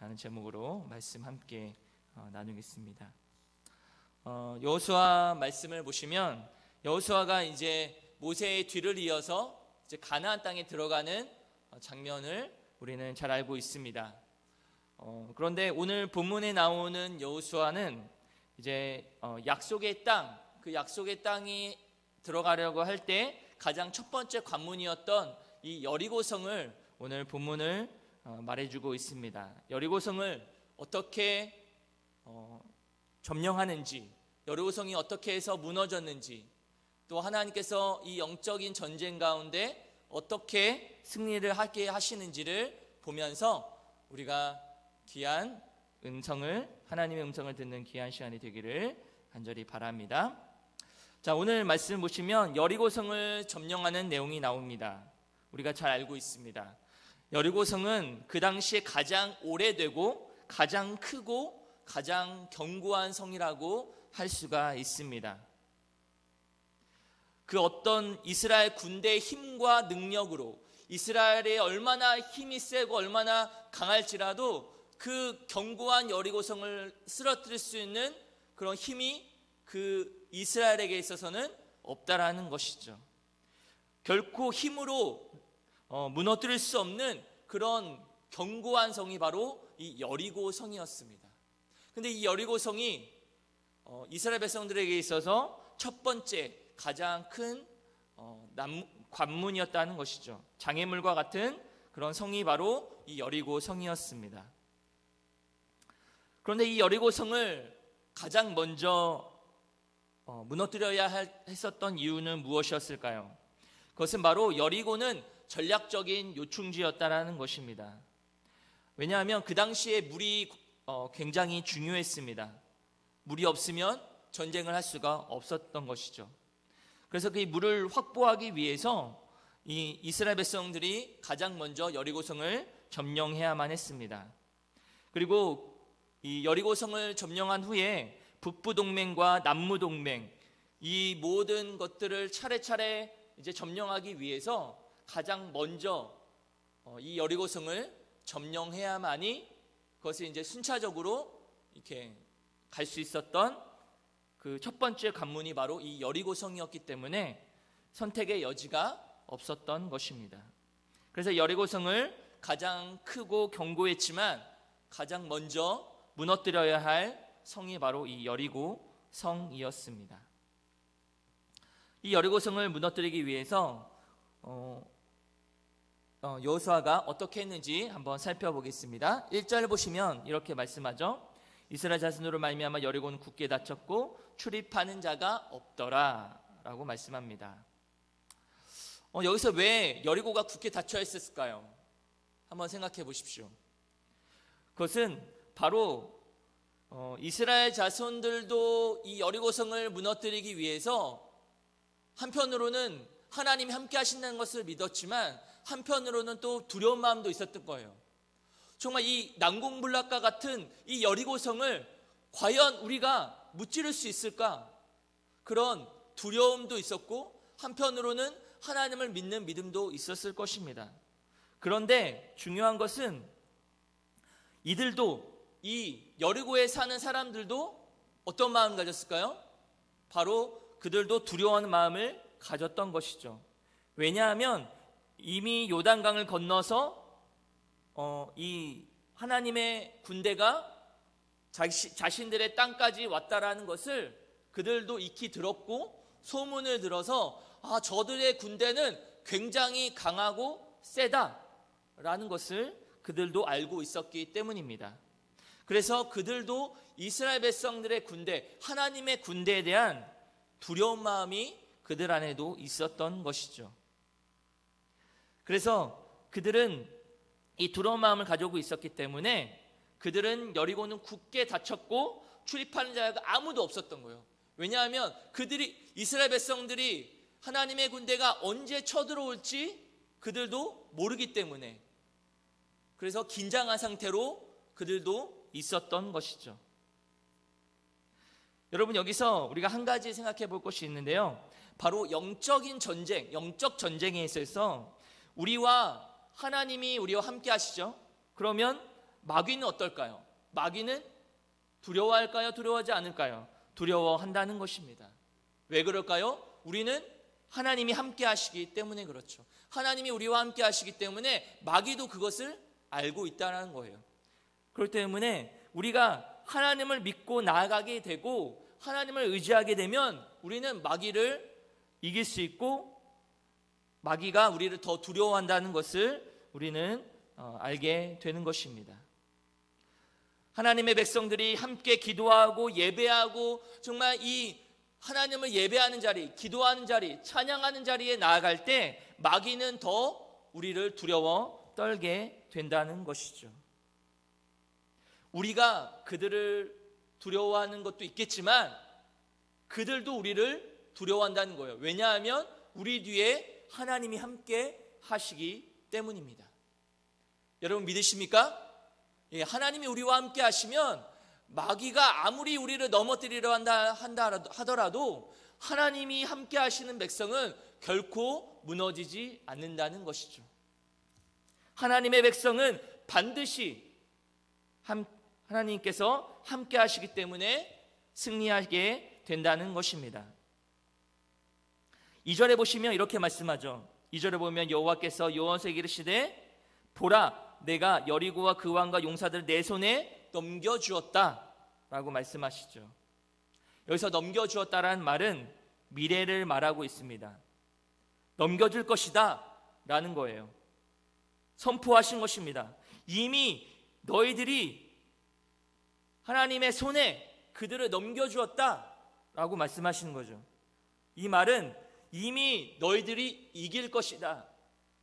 라는 제목으로 말씀 함께 나누겠습니다. 여호수아 말씀을 보시면 여호수아가 이제 모세의 뒤를 이어서 이제 가나안 땅에 들어가는 장면을 우리는 잘 알고 있습니다. 그런데 오늘 본문에 나오는 여호수아는 이제 약속의 땅, 그 약속의 땅이 들어가려고 할 때 가장 첫 번째 관문이었던 이 여리고성을 오늘 본문을 말해주고 있습니다. 여리고성을 어떻게 점령하는지, 여리고성이 어떻게 해서 무너졌는지, 또 하나님께서 이 영적인 전쟁 가운데 어떻게 승리를 하게 하시는지를 보면서 우리가 귀한 하나님의 음성을 듣는 귀한 시간이 되기를 간절히 바랍니다. 자, 오늘 말씀 보시면 여리고성을 점령하는 내용이 나옵니다. 우리가 잘 알고 있습니다. 여리고성은 그 당시에 가장 오래되고 가장 크고 가장 견고한 성이라고 할 수가 있습니다. 그 어떤 이스라엘 군대의 힘과 능력으로 이스라엘이 얼마나 힘이 세고 얼마나 강할지라도 그 견고한 여리고성을 쓰러뜨릴 수 있는 그런 힘이 그 이스라엘에게 있어서는 없다라는 것이죠. 결코 힘으로 무너뜨릴 수 없는 그런 견고한 성이 바로 이 여리고성이었습니다. 근데 이 여리고성이 이스라엘 백성들에게 있어서 첫 번째 가장 큰 관문이었다는 것이죠. 장애물과 같은 그런 성이 바로 이 여리고성이었습니다. 그런데 이 여리고성을 가장 먼저 무너뜨려야 했었던 이유는 무엇이었을까요? 그것은 바로 여리고는 전략적인 요충지였다라는 것입니다. 왜냐하면 그 당시에 물이 굉장히 중요했습니다. 물이 없으면 전쟁을 할 수가 없었던 것이죠. 그래서 그 물을 확보하기 위해서 이 이스라엘 백성들이 가장 먼저 여리고성을 점령해야만 했습니다. 그리고 이 여리고성을 점령한 후에 북부동맹과 남부동맹, 이 모든 것들을 차례차례 이제 점령하기 위해서 가장 먼저 이 여리고성을 점령해야만이 그것을 이제 순차적으로 이렇게 갈 수 있었던 그 첫 번째 관문이 바로 이 여리고성이었기 때문에 선택의 여지가 없었던 것입니다. 그래서 여리고성을 가장 크고 견고했지만 가장 먼저 무너뜨려야 할 성이 바로 이 여리고성이었습니다. 이 여리고성을 무너뜨리기 위해서 여호수아가 어떻게 했는지 한번 살펴보겠습니다. 1절 보시면 이렇게 말씀하죠. 이스라엘 자손으로 말미암아 여리고는 굳게 닫혔고 출입하는 자가 없더라 라고 말씀합니다. 여기서 왜 여리고가 굳게 닫혀 있었을까요? 한번 생각해 보십시오. 그것은 바로 이스라엘 자손들도 이 여리고성을 무너뜨리기 위해서 한편으로는 하나님이 함께 하신다는 것을 믿었지만 한편으로는 또 두려운 마음도 있었던 거예요. 정말 이 난공불락과 같은 이 여리고성을 과연 우리가 무찌를 수 있을까? 그런 두려움도 있었고 한편으로는 하나님을 믿는 믿음도 있었을 것입니다. 그런데 중요한 것은 이들도 이 여리고에 사는 사람들도 어떤 마음을 가졌을까요? 바로 그들도 두려워하는 마음을 가졌던 것이죠. 왜냐하면 이미 요단강을 건너서 이 하나님의 군대가 자신들의 땅까지 왔다라는 것을 그들도 익히 들었고 소문을 들어서 저들의 군대는 굉장히 강하고 세다라는 것을 그들도 알고 있었기 때문입니다. 그래서 그들도 이스라엘 백성들의 군대, 하나님의 군대에 대한 두려운 마음이 그들 안에도 있었던 것이죠. 그래서 그들은 이 두려운 마음을 가지고 있었기 때문에 그들은 여리고는 굳게 닫혔고 출입하는 자가 아무도 없었던 거예요. 왜냐하면 이스라엘 백성들이 하나님의 군대가 언제 쳐들어올지 그들도 모르기 때문에, 그래서 긴장한 상태로 그들도 있었던 것이죠. 여러분, 여기서 우리가 한 가지 생각해 볼 것이 있는데요. 바로 영적 전쟁에 있어서 우리와 하나님이 우리와 함께 하시죠. 그러면 마귀는 어떨까요? 마귀는 두려워할까요? 두려워하지 않을까요? 두려워한다는 것입니다. 왜 그럴까요? 우리는 하나님이 함께 하시기 때문에 그렇죠. 하나님이 우리와 함께 하시기 때문에 마귀도 그것을 알고 있다는 거예요. 그렇기 때문에 우리가 하나님을 믿고 나아가게 되고 하나님을 의지하게 되면 우리는 마귀를 이길 수 있고 마귀가 우리를 더 두려워한다는 것을 우리는 알게 되는 것입니다. 하나님의 백성들이 함께 기도하고 예배하고 정말 이 하나님을 예배하는 자리, 기도하는 자리, 찬양하는 자리에 나아갈 때 마귀는 더 우리를 두려워 떨게 된다는 것이죠. 우리가 그들을 두려워하는 것도 있겠지만 그들도 우리를 두려워한다는 거예요. 왜냐하면 우리 뒤에 하나님이 함께 하시기 때문입니다. 여러분 믿으십니까? 예, 하나님이 우리와 함께 하시면 마귀가 아무리 우리를 넘어뜨리려 하더라도 하나님이 함께 하시는 백성은 결코 무너지지 않는다는 것이죠. 하나님의 백성은 반드시 하나님께서 함께 하시기 때문에 승리하게 된다는 것입니다. 2절에 보시면 이렇게 말씀하죠. 2절에 보면 여호와께서 여호와에게 이르시되 보라 내가 여리고와 그 왕과 용사들을 내 손에 넘겨주었다 라고 말씀하시죠. 여기서 넘겨주었다라는 말은 미래를 말하고 있습니다. 넘겨줄 것이다 라는 거예요. 선포하신 것입니다. 이미 너희들이 하나님의 손에 그들을 넘겨주었다 라고 말씀하시는 거죠. 이 말은 이미 너희들이 이길 것이다.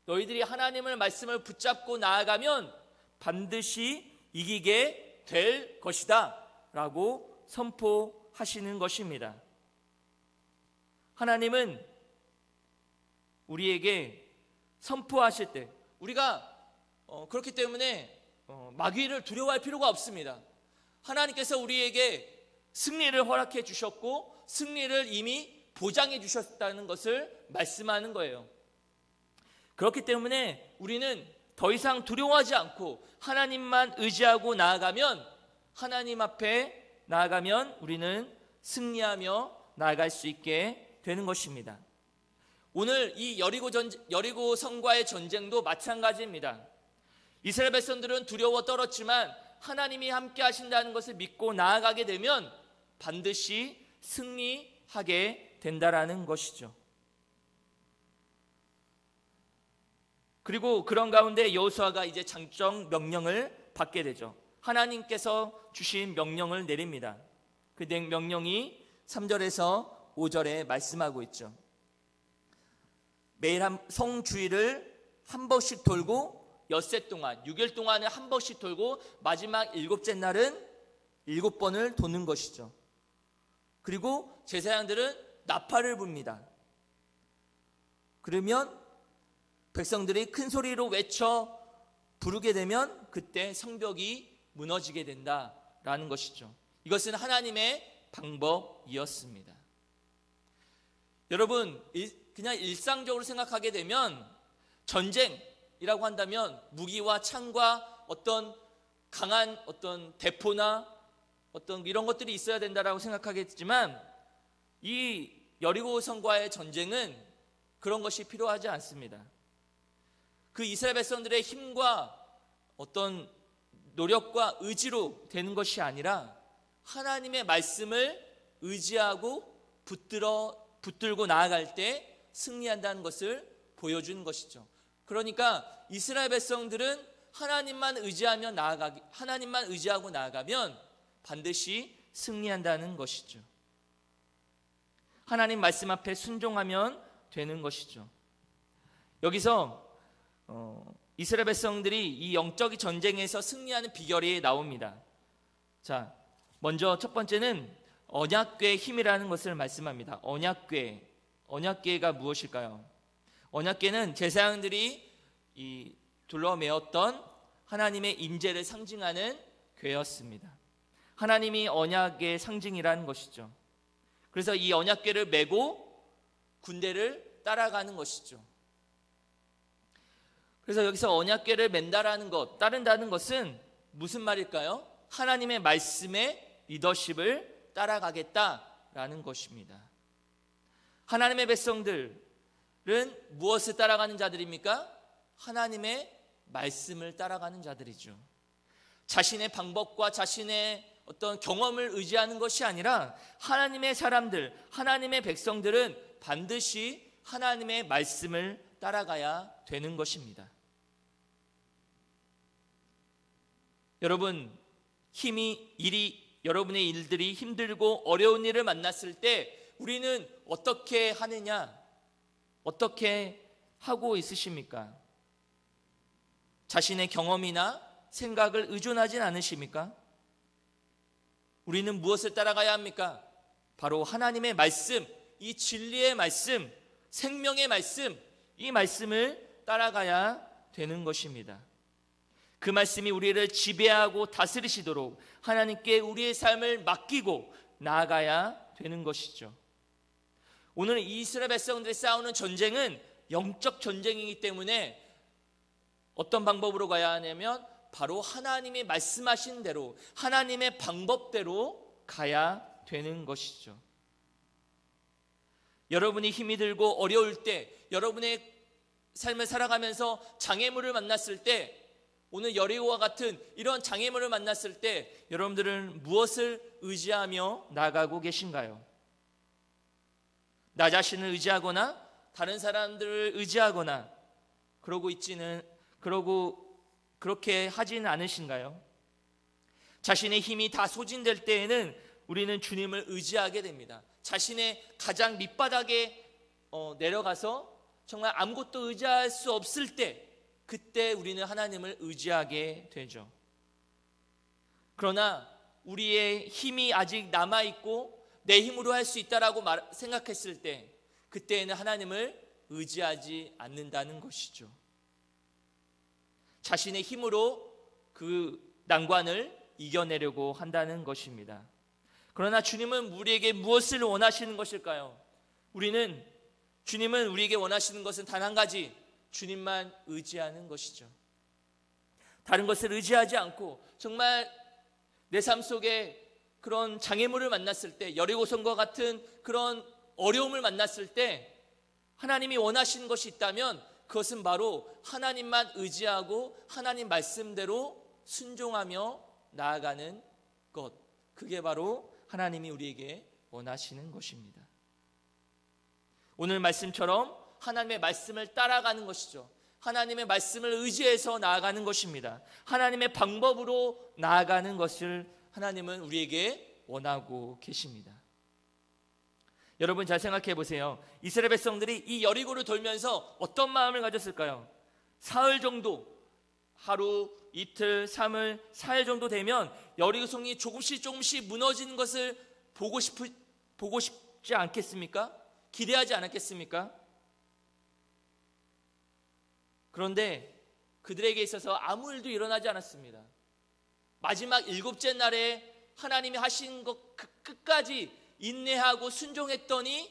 너희들이 하나님의 말씀을 붙잡고 나아가면 반드시 이기게 될 것이다 라고 선포하시는 것입니다. 하나님은 우리에게 선포하실 때 우리가 그렇기 때문에 마귀를 두려워할 필요가 없습니다. 하나님께서 우리에게 승리를 허락해 주셨고 승리를 이미 보장해 주셨다는 것을 말씀하는 거예요. 그렇기 때문에 우리는 더 이상 두려워하지 않고 하나님만 의지하고 나아가면 하나님 앞에 나아가면 우리는 승리하며 나아갈 수 있게 되는 것입니다. 오늘 이 여리고 성과의 전쟁도 마찬가지입니다. 이스라엘 백성들은 두려워 떨었지만 하나님이 함께 하신다는 것을 믿고 나아가게 되면 반드시 승리하게 된다라는 것이죠. 그리고 그런 가운데 여호수아가 이제 장정 명령을 받게 되죠. 하나님께서 주신 명령을 내립니다. 그 명령이 3절에서 5절에 말씀하고 있죠. 매일 성주일을 한 번씩 돌고 엿새 동안 6일 동안에 한 번씩 돌고 마지막 7째 날은 7번을 도는 것이죠. 그리고 제사장들은 나팔을 붑니다. 그러면 백성들이 큰 소리로 외쳐 부르게 되면 그때 성벽이 무너지게 된다라는 것이죠. 이것은 하나님의 방법이었습니다. 여러분, 그냥 일상적으로 생각하게 되면 전쟁이라고 한다면 무기와 창과 어떤 강한 어떤 대포나 어떤 이런 것들이 있어야 된다라고 생각하겠지만 이 여리고 성과의 전쟁은 그런 것이 필요하지 않습니다. 그 이스라엘 백성들의 힘과 어떤 노력과 의지로 되는 것이 아니라 하나님의 말씀을 의지하고 붙들고 나아갈 때 승리한다는 것을 보여주는 것이죠. 그러니까 이스라엘 백성들은 하나님만 의지하고 나아가면 반드시 승리한다는 것이죠. 하나님 말씀 앞에 순종하면 되는 것이죠. 여기서 이스라엘 백성들이 이 영적 전쟁에서 승리하는 비결이 나옵니다. 자, 먼저 첫 번째는 언약궤의 힘이라는 것을 말씀합니다. 언약궤가 무엇일까요? 언약궤는 제사장들이 이 둘러매었던 하나님의 임재를 상징하는 궤였습니다. 하나님이 언약의 상징이라는 것이죠. 그래서 이 언약궤를 메고 군대를 따라가는 것이죠. 그래서 여기서 언약궤를 맨다라는 것, 따른다는 것은 무슨 말일까요? 하나님의 말씀에 리더십을 따라가겠다라는 것입니다. 하나님의 백성들은 무엇을 따라가는 자들입니까? 하나님의 말씀을 따라가는 자들이죠. 자신의 방법과 자신의 어떤 경험을 의지하는 것이 아니라 하나님의 사람들, 하나님의 백성들은 반드시 하나님의 말씀을 따라가야 되는 것입니다. 여러분, 여러분의 일들이 힘들고 어려운 일을 만났을 때 우리는 어떻게 하느냐? 어떻게 하고 있으십니까? 자신의 경험이나 생각을 의존하진 않으십니까? 우리는 무엇을 따라가야 합니까? 바로 하나님의 말씀, 이 진리의 말씀, 생명의 말씀, 이 말씀을 따라가야 되는 것입니다. 그 말씀이 우리를 지배하고 다스리시도록 하나님께 우리의 삶을 맡기고 나아가야 되는 것이죠. 오늘 이스라엘 백성들이 싸우는 전쟁은 영적 전쟁이기 때문에 어떤 방법으로 가야 하냐면 바로 하나님이 말씀하신 대로, 하나님의 방법대로 가야 되는 것이죠. 여러분이 힘이 들고 어려울 때, 여러분의 삶을 살아가면서 장애물을 만났을 때, 오늘 여리고와 같은 이런 장애물을 만났을 때 여러분들은 무엇을 의지하며 나아가고 계신가요? 나 자신을 의지하거나 다른 사람들을 의지하거나 그렇게 하지는 않으신가요? 자신의 힘이 다 소진될 때에는 우리는 주님을 의지하게 됩니다. 자신의 가장 밑바닥에 내려가서 정말 아무것도 의지할 수 없을 때, 그때 우리는 하나님을 의지하게 되죠. 그러나 우리의 힘이 아직 남아있고 내 힘으로 할 수 있다라고 생각했을 때, 그때에는 하나님을 의지하지 않는다는 것이죠. 자신의 힘으로 그 난관을 이겨내려고 한다는 것입니다. 그러나 주님은 우리에게 무엇을 원하시는 것일까요? 주님은 우리에게 원하시는 것은 단 한 가지, 주님만 의지하는 것이죠. 다른 것을 의지하지 않고 정말 내 삶 속에 그런 장애물을 만났을 때, 여리고성과 같은 그런 어려움을 만났을 때 하나님이 원하시는 것이 있다면 그것은 바로 하나님만 의지하고 하나님 말씀대로 순종하며 나아가는 것, 그게 바로 하나님이 우리에게 원하시는 것입니다. 오늘 말씀처럼 하나님의 말씀을 따라가는 것이죠. 하나님의 말씀을 의지해서 나아가는 것입니다. 하나님의 방법으로 나아가는 것을 하나님은 우리에게 원하고 계십니다. 여러분 잘 생각해 보세요. 이스라엘 백성들이 이 여리고를 돌면서 어떤 마음을 가졌을까요? 사흘 정도, 하루, 이틀, 3일, 4일 정도 되면 여리고성이 조금씩 무너지는 것을 보고 싶지 않겠습니까? 기대하지 않았겠습니까? 그런데 그들에게 있어서 아무 일도 일어나지 않았습니다. 마지막 7째 날에 하나님이 하신 것 끝까지 인내하고 순종했더니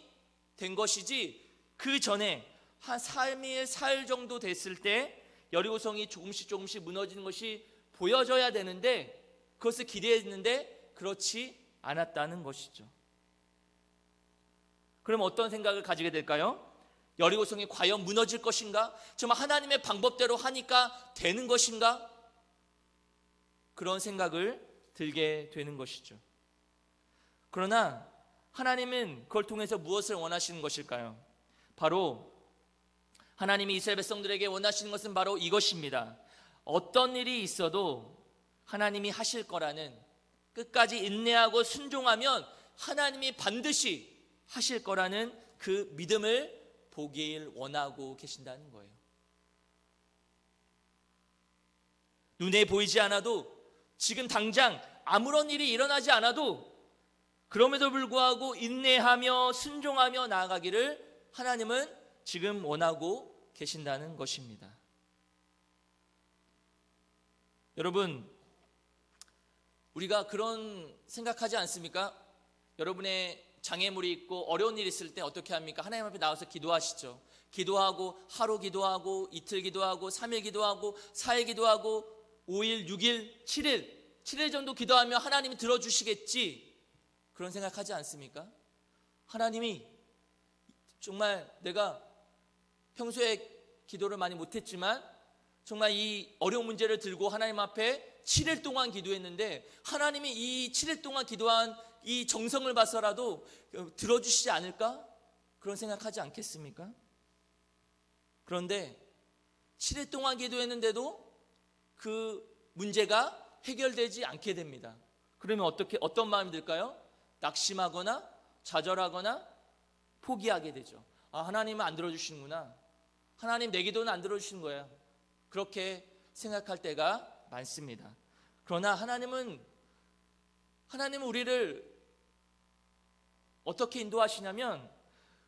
된 것이지, 그 전에 한 3일, 4일 정도 됐을 때 여리고성이 조금씩 무너지는 것이 보여져야 되는데, 그것을 기대했는데 그렇지 않았다는 것이죠. 그럼 어떤 생각을 가지게 될까요? 여리고성이 과연 무너질 것인가? 정말 하나님의 방법대로 하니까 되는 것인가? 그런 생각을 들게 되는 것이죠. 그러나 하나님은 그걸 통해서 무엇을 원하시는 것일까요? 바로 하나님이 이스라엘 백성들에게 원하시는 것은 바로 이것입니다. 어떤 일이 있어도 하나님이 하실 거라는, 끝까지 인내하고 순종하면 하나님이 반드시 하실 거라는 그 믿음을 보길 원하고 계신다는 거예요. 눈에 보이지 않아도, 지금 당장 아무런 일이 일어나지 않아도 그럼에도 불구하고 인내하며 순종하며 나아가기를 하나님은 지금 원하고 계신다는 것입니다. 여러분, 우리가 그런 생각하지 않습니까? 여러분의 장애물이 있고 어려운 일이 있을 때 어떻게 합니까? 하나님 앞에 나와서 기도하시죠. 기도하고 하루 기도하고 이틀 기도하고 3일 기도하고 4일 기도하고 5일, 6일, 7일 정도 기도하면 하나님이 들어주시겠지, 그런 생각하지 않습니까? 하나님이 정말 내가 평소에 기도를 많이 못했지만 정말 이 어려운 문제를 들고 하나님 앞에 7일 동안 기도했는데 하나님이 이 7일 동안 기도한 이 정성을 봐서라도 들어주시지 않을까? 그런 생각하지 않겠습니까? 그런데 7일 동안 기도했는데도 그 문제가 해결되지 않게 됩니다. 그러면 어떤 마음이 들까요? 낙심하거나 좌절하거나 포기하게 되죠. 아, 하나님은 안 들어주시는구나. 하나님 내 기도는 안 들어주시는 거야. 그렇게 생각할 때가 많습니다. 그러나 하나님은 우리를 어떻게 인도하시냐면,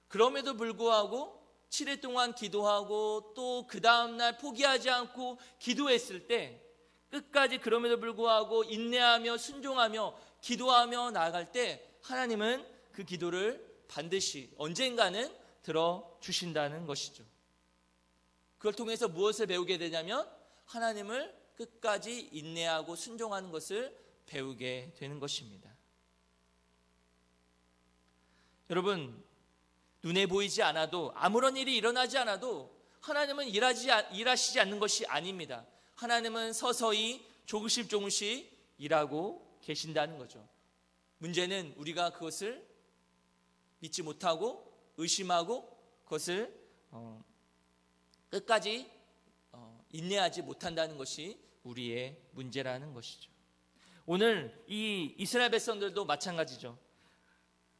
그럼에도 불구하고 7일 동안 기도하고 또 그 다음날 포기하지 않고 기도했을 때, 끝까지 그럼에도 불구하고 인내하며 순종하며 기도하며 나아갈 때 하나님은 그 기도를 반드시 언젠가는 들어주신다는 것이죠. 그걸 통해서 무엇을 배우게 되냐면 하나님을 끝까지 인내하고 순종하는 것을 배우게 되는 것입니다. 여러분, 눈에 보이지 않아도, 아무런 일이 일어나지 않아도 하나님은 일하시지 않는 것이 아닙니다. 하나님은 서서히 조금씩 일하고 계신다는 거죠. 문제는 우리가 그것을 믿지 못하고 의심하고 그것을 끝까지 인내하지 못한다는 것이 우리의 문제라는 것이죠. 오늘 이 이스라엘 백성들도 마찬가지죠.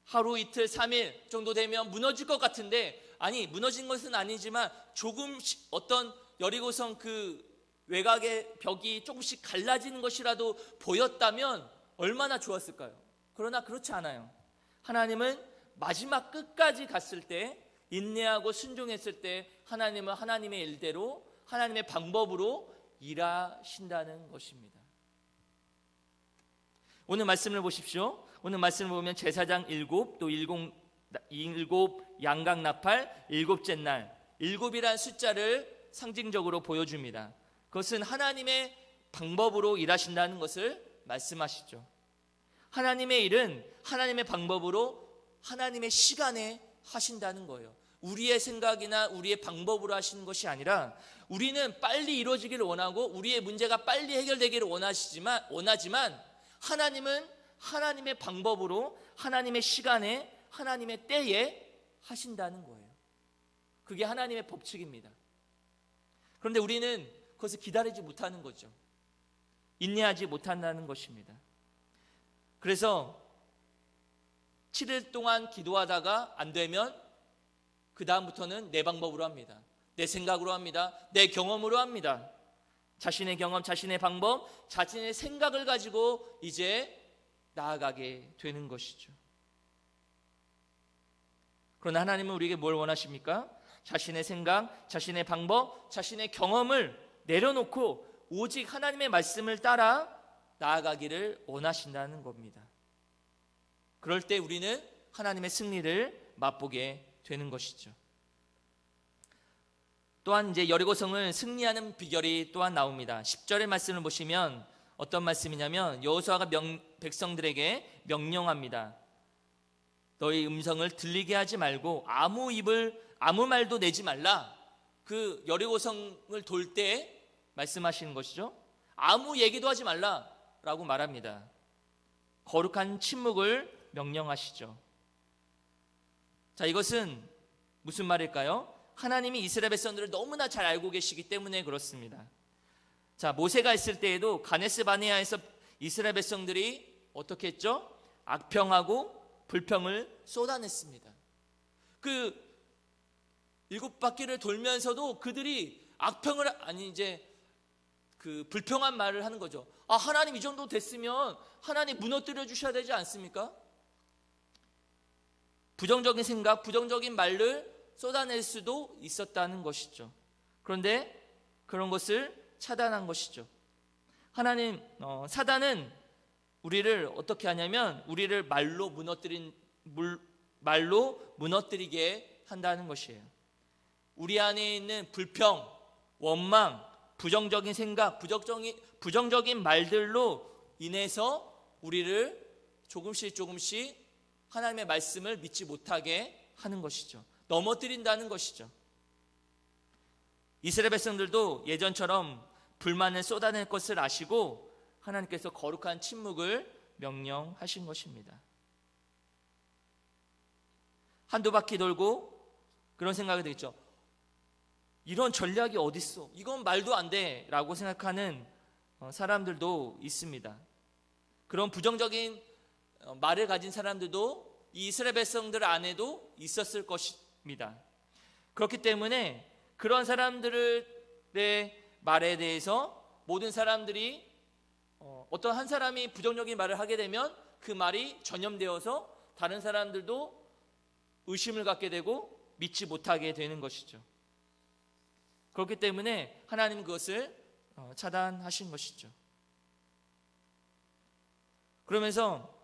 하루 이틀 3일 정도 되면 무너질 것 같은데, 아니 무너진 것은 아니지만 조금씩 어떤 여리고성 그 외곽의 벽이 조금씩 갈라지는 것이라도 보였다면 얼마나 좋았을까요? 그러나 그렇지 않아요. 하나님은 마지막 끝까지 갔을 때, 인내하고 순종했을 때 하나님은 하나님의 일대로 하나님의 방법으로 일하신다는 것입니다. 오늘 말씀을 보십시오. 오늘 말씀을 보면 제사장 7, 또 7 양각 나팔 7째 날, 7이라는 숫자를 상징적으로 보여줍니다. 그것은 하나님의 방법으로 일하신다는 것을 말씀하시죠. 하나님의 일은 하나님의 방법으로 하나님의 시간에 하신다는 거예요. 우리의 생각이나 우리의 방법으로 하시는 것이 아니라, 우리는 빨리 이루어지기를 원하고 우리의 문제가 빨리 해결되기를 원하지만 하나님은 하나님의 방법으로 하나님의 시간에 하나님의 때에 하신다는 거예요. 그게 하나님의 법칙입니다. 그런데 우리는 그것을 기다리지 못하는 거죠. 인내하지 못한다는 것입니다. 그래서 7일 동안 기도하다가 안 되면 그 다음부터는 내 방법으로 합니다. 내 생각으로 합니다. 내 경험으로 합니다. 자신의 경험, 자신의 방법, 자신의 생각을 가지고 이제 나아가게 되는 것이죠. 그러나 하나님은 우리에게 뭘 원하십니까? 자신의 생각, 자신의 방법, 자신의 경험을 내려놓고 오직 하나님의 말씀을 따라 나아가기를 원하신다는 겁니다. 그럴 때 우리는 하나님의 승리를 맛보게 되는 것이죠. 또한 이제 여리고성을 승리하는 비결이 또한 나옵니다. 10절의 말씀을 보시면 어떤 말씀이냐면, 여호수아가 백성들에게 명령합니다. 너희 음성을 들리게 하지 말고 아무 말도 내지 말라. 그 여리고성을 돌 때 말씀하시는 것이죠. 아무 얘기도 하지 말라라고 말합니다. 거룩한 침묵을 명령하시죠. 자, 이것은 무슨 말일까요? 하나님이 이스라엘 백성들을 너무나 잘 알고 계시기 때문에 그렇습니다. 자, 모세가 있을 때에도 가데스 바네아에서 이스라엘 백성들이 어떻게 했죠? 악평하고 불평을 쏟아냈습니다. 그 7바퀴를 돌면서도 그들이 그 불평한 말을 하는 거죠. 아, 하나님 이 정도 됐으면 하나님 무너뜨려 주셔야 되지 않습니까? 부정적인 생각, 부정적인 말을 쏟아낼 수도 있었다는 것이죠. 그런데 그런 것을 차단한 것이죠. 사단은 우리를 어떻게 하냐면 우리를 말로 무너뜨리게 한다는 것이에요. 우리 안에 있는 불평, 원망, 부정적인 생각, 부정적인 말들로 인해서 우리를 조금씩 하나님의 말씀을 믿지 못하게 하는 것이죠. 넘어뜨린다는 것이죠. 이스라엘 백성들도 예전처럼 불만을 쏟아낼 것을 아시고 하나님께서 거룩한 침묵을 명령하신 것입니다. 한두 바퀴 돌고 그런 생각이 들겠죠. 이런 전략이 어딨어? 이건 말도 안 돼 라고 생각하는 사람들도 있습니다. 그런 부정적인 말을 가진 사람들도 이 이스라엘 백성들 안에도 있었을 것입니다. 그렇기 때문에 그런 사람들의 말에 대해서 모든 사람들이 어떤 한 사람이 부정적인 말을 하게 되면 그 말이 전염되어서 다른 사람들도 의심을 갖게 되고 믿지 못하게 되는 것이죠. 그렇기 때문에 하나님은 그것을 차단하신 것이죠. 그러면서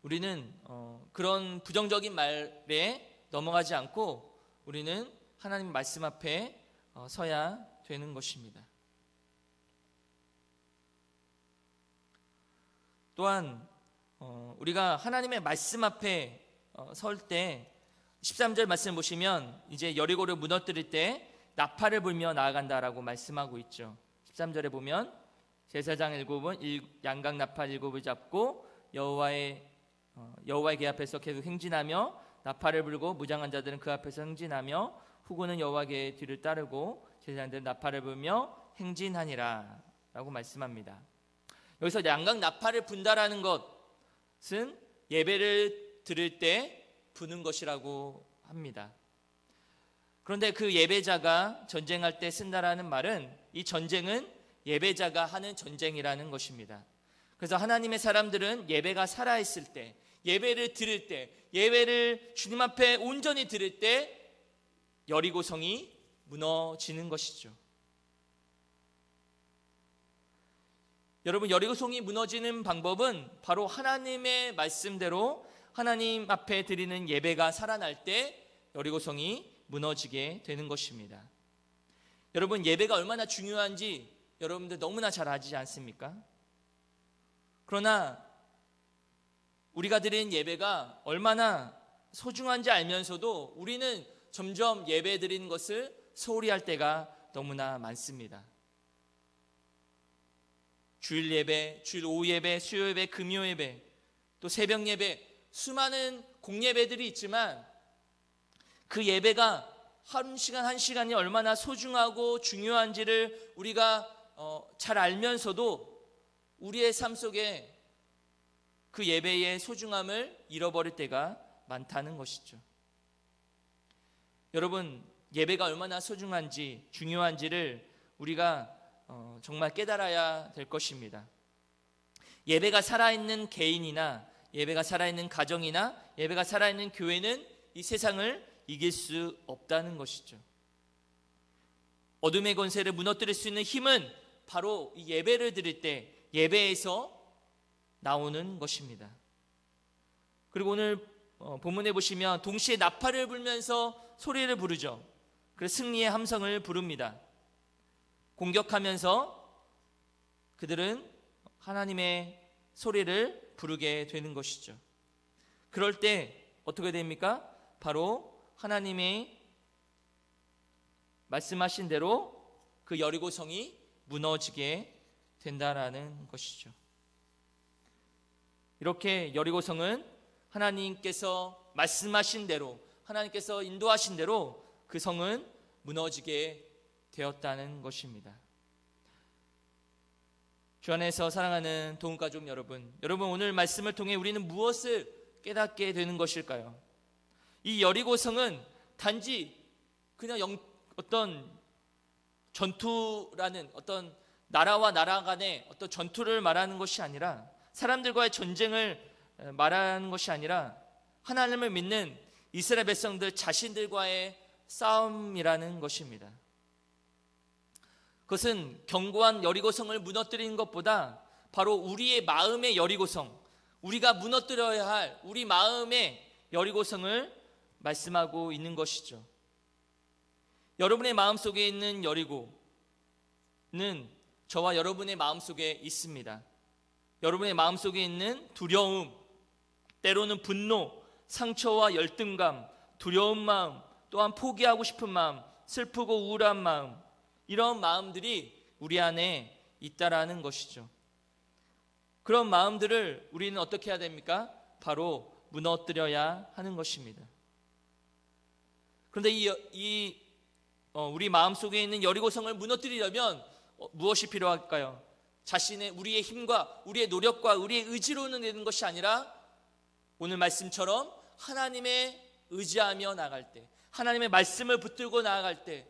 우리는 그런 부정적인 말에 넘어가지 않고 우리는 하나님 말씀 앞에 서야 되는 것입니다. 또한 우리가 하나님의 말씀 앞에 설 때 13절 말씀 보시면 이제 여리고를 무너뜨릴 때 나팔을 불며 나아간다라고 말씀하고 있죠. 13절에 보면 제사장 7은 양각 나팔 7을 잡고 여호와의 궤 앞에서 계속 행진하며 나팔을 불고 무장한 자들은 그 앞에서 행진하며 후군은 여호와 궤 뒤를 따르고 제사장들은 나팔을 불며 행진하니라 라고 말씀합니다. 여기서 양각 나팔을 분다라는 것은 예배를 드릴 때 부는 것이라고 합니다. 그런데 그 예배자가 전쟁할 때 쓴다라는 말은 이 전쟁은 예배자가 하는 전쟁이라는 것입니다. 그래서 하나님의 사람들은 예배가 살아있을 때, 예배를 드릴 때, 예배를 주님 앞에 온전히 드릴 때 여리고성이 무너지는 것이죠. 여러분, 여리고성이 무너지는 방법은 바로 하나님의 말씀대로 하나님 앞에 드리는 예배가 살아날 때 여리고성이 무너지게 되는 것입니다. 여러분, 예배가 얼마나 중요한지 여러분들 너무나 잘 아시지 않습니까? 그러나 우리가 드리는 예배가 얼마나 소중한지 알면서도 우리는 점점 예배 드리는 것을 소홀히 할 때가 너무나 많습니다. 주일 예배, 주일 오후 예배, 수요 예배, 금요 예배, 또 새벽 예배, 수많은 공예배들이 있지만 그 예배가 한 시간 한 시간이 얼마나 소중하고 중요한지를 우리가 잘 알면서도 우리의 삶 속에 그 예배의 소중함을 잃어버릴 때가 많다는 것이죠. 여러분, 예배가 얼마나 소중한지 중요한지를 우리가 정말 깨달아야 될 것입니다. 예배가 살아있는 개인이나 예배가 살아있는 가정이나 예배가 살아있는 교회는 이 세상을 이길 수 없다는 것이죠. 어둠의 권세를 무너뜨릴 수 있는 힘은 바로 이 예배를 드릴 때 예배에서 나오는 것입니다. 그리고 오늘 본문에 보시면 동시에 나팔을 불면서 소리를 부르죠. 그래서 승리의 함성을 부릅니다. 공격하면서 그들은 하나님의 소리를 부르게 되는 것이죠. 그럴 때 어떻게 됩니까? 바로 하나님의 말씀하신 대로 그 여리고성이 무너지게 된다라는 것이죠. 이렇게 여리고성은 하나님께서 말씀하신 대로, 하나님께서 인도하신 대로 그 성은 무너지게 되었다는 것입니다. 주 안에서 사랑하는 도움가족 여러분, 오늘 말씀을 통해 우리는 무엇을 깨닫게 되는 것일까요? 이 여리고성은 단지 그냥 어떤 전투라는 어떤 나라와 나라 간의 어떤 전투를 말하는 것이 아니라, 사람들과의 전쟁을 말하는 것이 아니라 하나님을 믿는 이스라엘 백성들 자신들과의 싸움이라는 것입니다. 그것은 견고한 여리고성을 무너뜨리는 것보다 바로 우리의 마음의 여리고성, 우리가 무너뜨려야 할 우리 마음의 여리고성을 말씀하고 있는 것이죠. 여러분의 마음속에 있는 여리고, 저와 여러분의 마음속에 있습니다. 여러분의 마음속에 있는 두려움, 때로는 분노, 상처와 열등감, 두려운 마음, 또한 포기하고 싶은 마음, 슬프고 우울한 마음, 이런 마음들이 우리 안에 있다라는 것이죠. 그런 마음들을 우리는 어떻게 해야 됩니까? 바로 무너뜨려야 하는 것입니다. 그런데 우리 마음속에 있는 여리고성을 무너뜨리려면 무엇이 필요할까요? 우리의 힘과 우리의 노력과 우리의 의지로는 되는 것이 아니라 오늘 말씀처럼 하나님의 의지하며 나아갈 때, 하나님의 말씀을 붙들고 나아갈 때,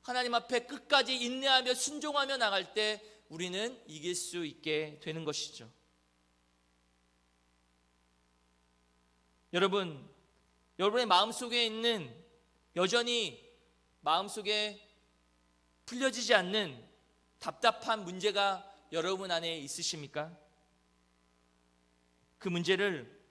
하나님 앞에 끝까지 인내하며 순종하며 나아갈 때 우리는 이길 수 있게 되는 것이죠. 여러분의 마음속에 있는 여전히 마음속에 풀려지지 않는 답답한 문제가 여러분 안에 있으십니까? 그 문제를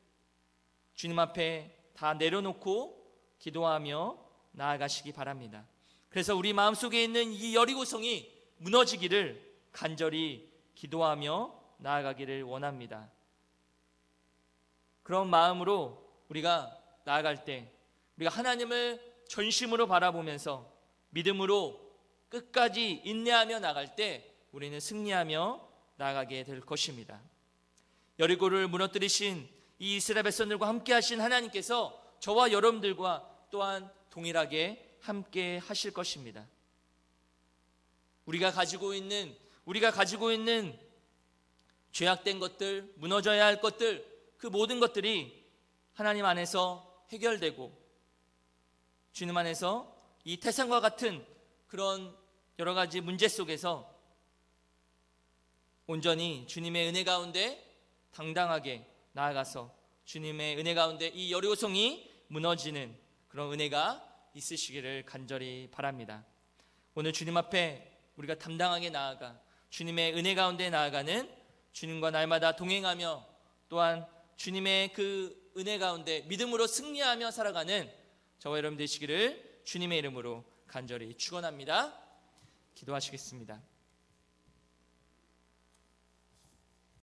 주님 앞에 다 내려놓고 기도하며 나아가시기 바랍니다. 그래서 우리 마음속에 있는 이 여리고성이 무너지기를 간절히 기도하며 나아가기를 원합니다. 그런 마음으로 우리가 나아갈 때 우리가 하나님을 전심으로 바라보면서 믿음으로 끝까지 인내하며 나갈 때 우리는 승리하며 나아가게 될 것입니다. 여리고를 무너뜨리신 이 이스라엘 백성들과 함께 하신 하나님께서 저와 여러분들과 또한 동일하게 함께 하실 것입니다. 우리가 가지고 있는 죄악된 것들, 무너져야 할 것들, 그 모든 것들이 하나님 안에서 해결되고 주님 안에서 이 태산과 같은 그런 여러 가지 문제 속에서 온전히 주님의 은혜 가운데 당당하게 나아가서 주님의 은혜 가운데 이 여리고성이 무너지는 그런 은혜가 있으시기를 간절히 바랍니다. 오늘 주님 앞에 우리가 담당하게 나아가 주님의 은혜 가운데 나아가는, 주님과 날마다 동행하며 또한 주님의 그 은혜 가운데 믿음으로 승리하며 살아가는 저와 여러분 되시기를 주님의 이름으로 간절히 축원합니다. 기도하시겠습니다.